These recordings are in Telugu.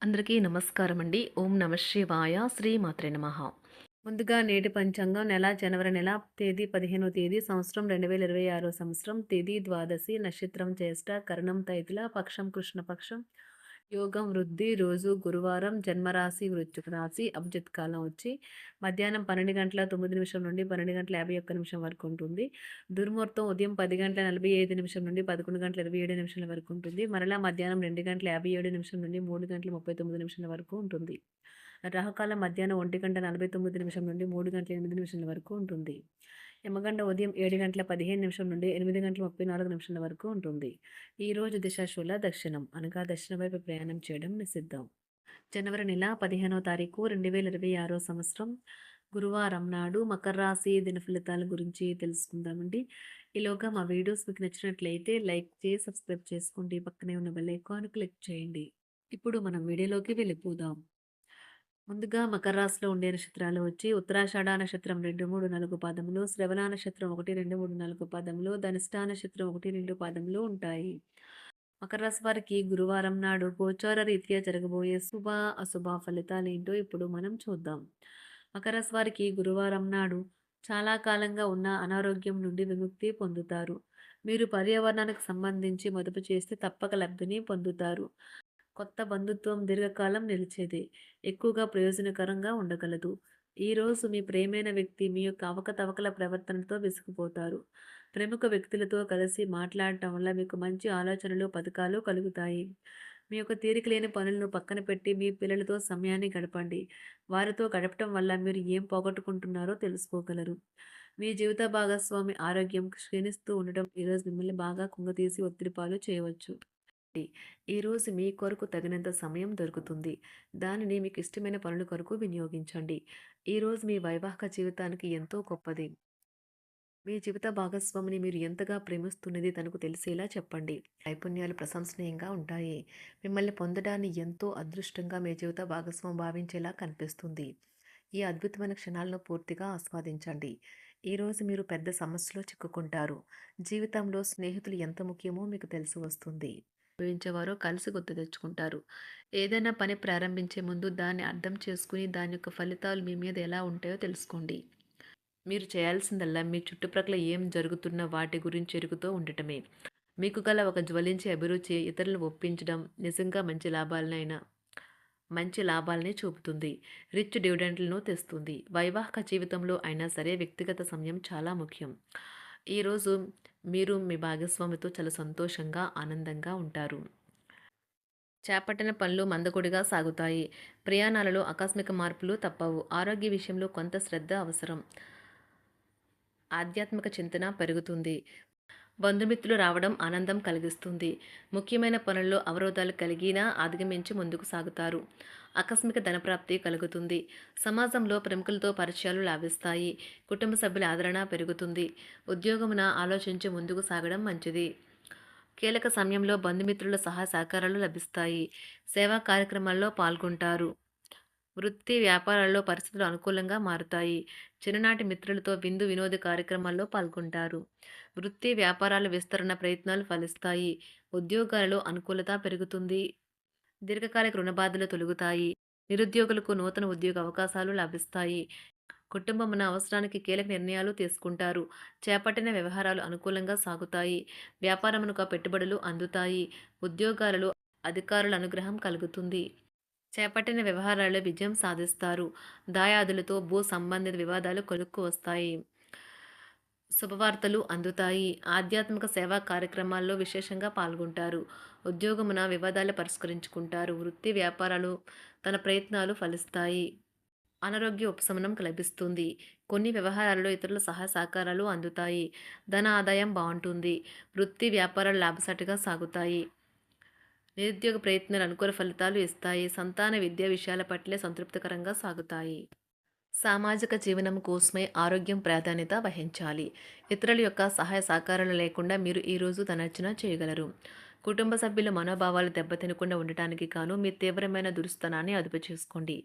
అందరికీ నమస్కారం అండి. ఓం నమ శివాయ. శ్రీమాత్రే నమః. ముందుగా నేటి పంచాంగం జనవరి నెల తేదీ 15వ తేదీ సంవత్సరం 2026 సంవత్సరం తేదీ ద్వాదశి నక్షత్రం జ్యేష్ఠ కరణం తైతుల పక్షం కృష్ణపక్షం యోగం వృద్ధి రోజు గురువారం జన్మరాశి వృశ్చిక రాశి అభిజిత్ కాలం వచ్చి మధ్యాహ్నం 12:09 నుండి 12:51 వరకు ఉంటుంది. దుర్ముహూర్తం ఉదయం 10:45 నుండి 11:27 వరకు ఉంటుంది. మరలా మధ్యాహ్నం 2:57 నుండి 3:39 వరకు ఉంటుంది. రాహుకాలం మధ్యాహ్నం 1:49 నుండి 3:08 వరకు ఉంటుంది. యమగండ ఉదయం 7:15 నుండి 8:34 వరకు ఉంటుంది. ఈరోజు దిశాశూల దక్షిణం అనగా దక్షిణ వైపు ప్రయాణం చేయడం నిషిద్ధం. జనవరి నెల 15వ తారీఖు 2026 సంవత్సరం గురువారం నాడు మకర రాశి దిన ఫలితాల గురించి తెలుసుకుందామండి. ఈలోగా మా వీడియోస్ మీకు నచ్చినట్లయితే లైక్ చేసి సబ్స్క్రైబ్ చేసుకోండి. పక్కనే ఉన్న బెల్ ఐకాన్ క్లిక్ చేయండి. ఇప్పుడు మనం వీడియోలోకి వెళ్ళిపోదాం. ముందుగా మకర రాశిలో ఉండే నక్షత్రాలు వచ్చి ఉత్తరాషాఢ నక్షత్రం 2, 3, 4 పాదములు, శ్రవణ నక్షత్రం 1, 2, 3, 4 పాదములు, ధనిష్ఠా నక్షత్రం 1, 2 పాదములు ఉంటాయి. మకర రాశి వారికి గురువారం నాడు గోచార రీత్యా జరగబోయే శుభ అశుభ ఫలితాలు ఏంటో ఇప్పుడు మనం చూద్దాం. మకర రాశి వారికి గురువారం నాడు చాలా కాలంగా ఉన్న అనారోగ్యం నుండి విముక్తి పొందుతారు. మీరు పర్యావరణానికి సంబంధించి మదుపు చేస్తే తప్పక లబ్ధిని పొందుతారు. కొత్త బంధుత్వం దీర్ఘకాలం నిలిచేదే. ఎక్కువగా ప్రయోజనకరంగా ఉండగలదు. ఈరోజు మీ ప్రియమైన వ్యక్తి మీ యొక్క అవకతవకల ప్రవర్తనతో విసిగిపోతారు. ప్రముఖ వ్యక్తులతో కలిసి మాట్లాడటం వల్ల మీకు మంచి ఆలోచనలు, పథకాలు కలుగుతాయి. మీ యొక్క తీరిక లేని పనులను పక్కన పెట్టి మీ పిల్లలతో సమయాన్ని గడపండి. వారితో గడపటం వల్ల మీరు ఏం పోగొట్టుకుంటున్నారో తెలుసుకోగలరు. మీ జీవిత భాగస్వామి ఆరోగ్యం క్షీణిస్తూ ఉండటం ఈరోజు మిమ్మల్ని బాగా కుంగతీసి ఒత్తిడి పాలు చేయవచ్చు. ఈరోజు మీ కొరకు తగినంత సమయం దొరుకుతుంది. దానిని మీకు ఇష్టమైన పనుల కొరకు వినియోగించండి. ఈరోజు మీ వైవాహిక జీవితానికి ఎంతో గొప్పది. మీ జీవిత భాగస్వామిని మీరు ఎంతగా ప్రేమిస్తున్నది తనకు తెలిసేలా చెప్పండి. నైపుణ్యాలు ప్రశంసనీయంగా ఉంటాయి. మిమ్మల్ని పొందడాన్ని ఎంతో అదృష్టంగా మీ జీవిత భాగస్వామి భావించేలా కనిపిస్తుంది. ఈ అద్భుతమైన క్షణాలను పూర్తిగా ఆస్వాదించండి. ఈరోజు మీరు పెద్ద సమస్యలో చిక్కుకుంటారు. జీవితంలో స్నేహితులు ఎంత ముఖ్యమో మీకు తెలిసి వస్తుంది. ఉపయోగించేవారో కలిసి గుర్తు తెచ్చుకుంటారు. ఏదైనా పని ప్రారంభించే ముందు దాన్ని అర్థం చేసుకుని దాని యొక్క ఫలితాలు మీ మీద ఎలా ఉంటాయో తెలుసుకోండి. మీరు చేయాల్సిందల్లా మీ చుట్టుప్రక్కల ఏం జరుగుతున్న వాటి గురించి ఎరుగుతూ ఉండటమే. మీకు గల ఒక జ్వలించే అభిరుచి ఇతరులను ఒప్పించడం నిజంగా మంచి లాభాలనే చూపుతుంది. రిచ్ డివిడెంట్లను తెస్తుంది. వైవాహిక జీవితంలో అయినా సరే వ్యక్తిగత సమయం చాలా ముఖ్యం. ఈరోజు మీరు మీ భాగస్వామితో చాలా సంతోషంగా, ఆనందంగా ఉంటారు. చేపట్టిన పనులు మందకొడిగా సాగుతాయి. ప్రయాణాలలో ఆకస్మిక మార్పులు తప్పవు. ఆరోగ్య విషయంలో కొంత శ్రద్ధ అవసరం. ఆధ్యాత్మిక చింతన పెరుగుతుంది. బంధుమిత్రులు రావడం ఆనందం కలిగిస్తుంది. ముఖ్యమైన పనుల్లో అవరోధాలు కలిగినా అధిగమించి ముందుకు సాగుతారు. ఆకస్మిక ధనప్రాప్తి కలుగుతుంది. సమాజంలో ప్రముఖులతో పరిచయాలు లాభిస్తాయి. కుటుంబ సభ్యుల ఆదరణ పెరుగుతుంది. ఉద్యోగమున ఆలోచించి ముందుకు సాగడం మంచిది. కీలక సమయంలో బంధుమిత్రుల సహాయ సహకారాలు లభిస్తాయి. సేవా కార్యక్రమాల్లో పాల్గొంటారు. వృత్తి వ్యాపారాల్లో పరిస్థితులు అనుకూలంగా మారుతాయి. చిన్ననాటి మిత్రులతో విందు వినోద కార్యక్రమాల్లో పాల్గొంటారు. వృత్తి వ్యాపారాల విస్తరణ ప్రయత్నాలు ఫలిస్తాయి. ఉద్యోగాలలో అనుకూలత పెరుగుతుంది. దీర్ఘకాలిక రుణబాధలు తొలగుతాయి. నిరుద్యోగులకు నూతన ఉద్యోగ అవకాశాలు లభిస్తాయి. కుటుంబమున అవసరానికి కీలక నిర్ణయాలు తీసుకుంటారు. చేపట్టిన వ్యవహారాలు అనుకూలంగా సాగుతాయి. వ్యాపారమునకు పెట్టుబడులు అందుతాయి. ఉద్యోగాలలో అధికారుల అనుగ్రహం కలుగుతుంది. చేపట్టిన వ్యవహారాల్లో విజయం సాధిస్తారు. దాయాదులతో భూ సంబంధిత వివాదాలు కొలుక్కు వస్తాయి. శుభవార్తలు అందుతాయి. ఆధ్యాత్మిక సేవా కార్యక్రమాల్లో విశేషంగా పాల్గొంటారు. ఉద్యోగమున వివాదాలు పరిష్కరించుకుంటారు. వృత్తి వ్యాపారాలు తన ప్రయత్నాలు ఫలిస్తాయి. అనారోగ్య ఉపశమనం లభిస్తుంది. కొన్ని వ్యవహారాల్లో ఇతరుల సహాయ సహకారాలు అందుతాయి. ధన ఆదాయం బాగుంటుంది. వృత్తి వ్యాపారాలు లాభసాటిగా సాగుతాయి. నిరుద్యోగ ప్రయత్నాలు అనుకూల ఫలితాలు ఇస్తాయి. సంతాన విద్యా విషయాల పట్లే సంతృప్తికరంగా సాగుతాయి. సామాజిక జీవనం కోసమే ఆరోగ్యం ప్రాధాన్యత వహించాలి. ఇతరుల యొక్క సహాయ సహకారాలు లేకుండా మీరు ఈరోజు ధనార్జన చేయగలరు. కుటుంబ సభ్యుల మనోభావాలు దెబ్బతినకుండా ఉండటానికి గాను మీ తీవ్రమైన దురుస్తనాన్ని అదుపు చేసుకోండి.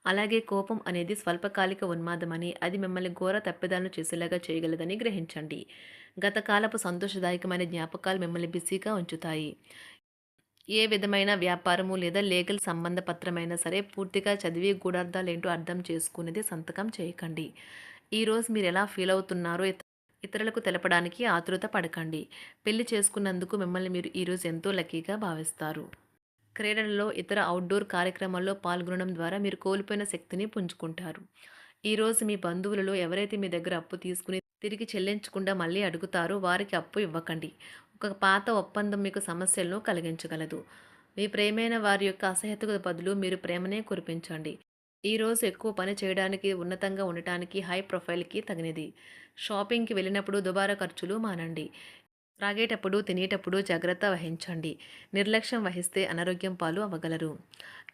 అలాగే కోపం అనేది స్వల్పకాలిక ఉన్మాదమని, అది మిమ్మల్ని ఘోర తప్పిదాలను చేసేలాగా చేయగలదని గ్రహించండి. గత కాలపు సంతోషదాయకమైన జ్ఞాపకాలు మిమ్మల్ని బిజీగా ఉంచుతాయి. ఏ విధమైన వ్యాపారము లేదా లీగల్ సంబంధ పత్రమైనా సరే పూర్తిగా చదివి గూఢార్థాలేంటో అర్థం చేసుకునేది సంతకం చేయకండి. ఈరోజు మీరు ఎలా ఫీల్ అవుతున్నారో ఇతరులకు తెలపడానికి ఆతురత పడకండి. పెళ్లి చేసుకున్నందుకు మిమ్మల్ని మీరు ఈరోజు ఎంతో లక్కీగా భావిస్తారు. క్రీడలలో ఇతర అవుట్‌డోర్ కార్యక్రమాల్లో పాల్గొనడం ద్వారా మీరు కోల్పోయిన శక్తిని పుంజుకుంటారు. ఈరోజు మీ బంధువులలో ఎవరైతే మీ దగ్గర అప్పు తీసుకుని తిరిగి చెల్లించకుండా మళ్ళీ అడుగుతారో వారికి అప్పు ఇవ్వకండి. ఒక పాత ఒప్పందం మీకు సమస్యలను కలిగించగలదు. మీ ప్రియమైన వారి యొక్క అసహ్యతకు బదులు మీరు ప్రేమనే కురిపించండి. ఈరోజు ఎక్కువ పని చేయడానికి, ఉన్నతంగా ఉండటానికి, హై ప్రొఫైల్‌కి తగినది. షాపింగ్‌కి వెళ్ళినప్పుడు దుబారా ఖర్చులు మానండి. త్రాగేటప్పుడు, తినేటప్పుడు జాగ్రత్త వహించండి. నిర్లక్ష్యం వహిస్తే అనారోగ్యం పాలు అవ్వగలరు.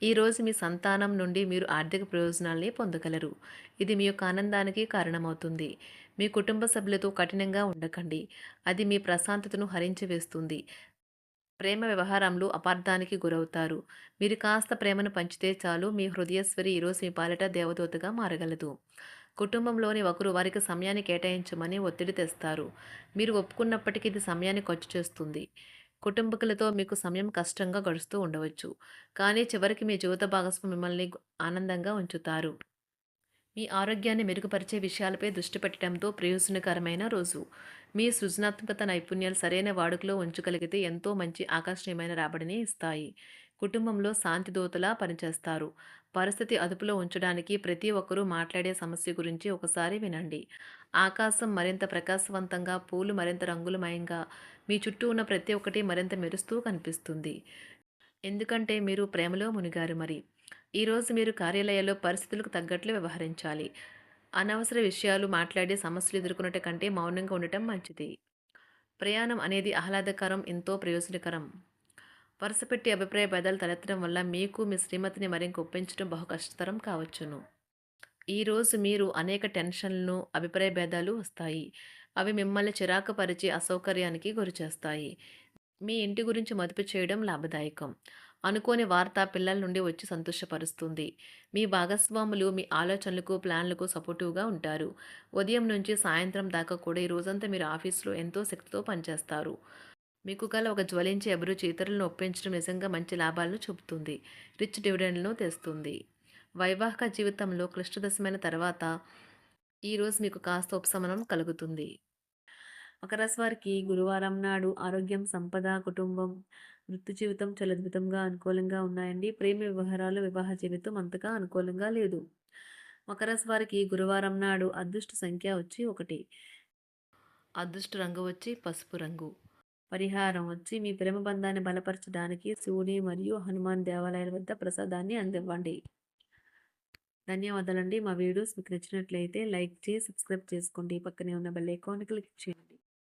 ఈరోజు మీ సంతానం నుండి మీరు ఆర్థిక ప్రయోజనాల్ని పొందగలరు. ఇది మీ యొక్క ఆనందానికి కారణమవుతుంది. మీ కుటుంబ సభ్యులతో కఠినంగా ఉండకండి. అది మీ ప్రశాంతతను హరించి వేస్తుంది. ప్రేమ వ్యవహారంలో అపార్థానికి గురవుతారు. మీరు కాస్త ప్రేమను పంచితే చాలు మీ హృదయస్వరి ఈరోజు మీ పాలిట దేవదూతగా మారగలదు. కుటుంబంలోని ఒకరు వారికి సమయాన్ని కేటాయించమని ఒత్తిడి తెస్తారు. మీరు ఒప్పుకున్నప్పటికీ ఇది సమయాన్ని ఖర్చు చేస్తుంది. కుటుంబకులతో మీకు సమయం కష్టంగా గడుస్తూ ఉండవచ్చు. కానీ చివరికి మీ జీవిత భాగస్వామి మిమ్మల్ని ఆనందంగా ఉంచుతారు. మీ ఆరోగ్యాన్ని మెరుగుపరిచే విషయాలపై దృష్టి పెట్టడంతో ప్రయోజనకరమైన రోజు. మీ సృజనాత్మకత నైపుణ్యాలు సరైన వాడుకలో ఉంచగలిగితే ఎంతో మంచి ఆకర్షణీయమైన రాబడిని ఇస్తాయి. కుటుంబంలో శాంతి దూతలా పనిచేస్తారు. పరిస్థితి అదుపులో ఉంచడానికి ప్రతి ఒక్కరూ మాట్లాడే సమస్య గురించి ఒకసారి వినండి. ఆకాశం మరింత ప్రకాశవంతంగా, పూలు మరింత రంగులమయంగా, మీ చుట్టూ ఉన్న ప్రతి ఒక్కటి మరింత మెరుస్తూ కనిపిస్తుంది. ఎందుకంటే మీరు ప్రేమలో మునిగారు మరి. ఈరోజు మీరు కార్యాలయాల్లో పరిస్థితులకు తగ్గట్లు వ్యవహరించాలి. అనవసర విషయాలు మాట్లాడి సమస్యలు ఎదుర్కొనట కంటే మౌనంగా ఉండటం మంచిది. ప్రయాణం అనేది ఆహ్లాదకరం, ఎంతో ప్రయోజనకరం. వరుసపెట్టి అభిప్రాయ భేదాలు తలెత్తడం వల్ల మీకు మీ శ్రీమతిని మరింక ఒప్పించడం బహు కష్టతరం కావచ్చును. ఈరోజు మీరు అనేక టెన్షన్లను, అభిప్రాయ భేదాలు వస్తాయి. అవి మిమ్మల్ని చిరాకు పరిచి అసౌకర్యానికి గురిచేస్తాయి. మీ ఇంటి గురించి మదుపు చేయడం లాభదాయకం. అనుకోని వార్త పిల్లల నుండి వచ్చి సంతోషపరుస్తుంది. మీ భాగస్వాములు మీ ఆలోచనలకు, ప్లాన్లకు సపోర్టివ్‌గా ఉంటారు. ఉదయం నుంచి సాయంత్రం దాకా కూడా ఈ రోజంతా మీరు ఆఫీస్‌లో ఎంతో శక్తితో పనిచేస్తారు. మీకు గల ఒక జ్వలించే అభిరుచి ఇతరులను ఒప్పించడం నిజంగా మంచి లాభాలను చూపుతుంది. రిచ్ డివిడెండ్‌లను తెస్తుంది. వైవాహిక జీవితంలో క్లిష్టదశమైన తర్వాత ఈరోజు మీకు కాస్త ఉపశమనం కలుగుతుంది. మకర రాశి వారికి గురువారం నాడు ఆరోగ్యం, సంపద, కుటుంబం, వృత్తి జీవితం చాలా అద్భుతంగా అనుకూలంగా ఉన్నాయండి. ప్రేమ వ్యవహారాలు, వివాహ జీవితం అంతగా అనుకూలంగా లేదు. మకర రాశి వారికి గురువారం నాడు అదృష్ట సంఖ్య వచ్చి 1. అదృష్ట రంగు వచ్చి పసుపు రంగు. పరిహారం వచ్చి మీ ప్రేమ బంధాన్ని బలపరచడానికి శివుని మరియు హనుమాన్ దేవాలయాల వద్ద ప్రసాదాన్ని అందివ్వండి. ధన్యవాదాలండి. మా వీడియోస్ మీకు నచ్చినట్లయితే లైక్ చేసి, సబ్స్క్రైబ్ చేసుకోండి. పక్కనే ఉన్న బెల్ ఐకాన్ క్లిక్ చేయండి.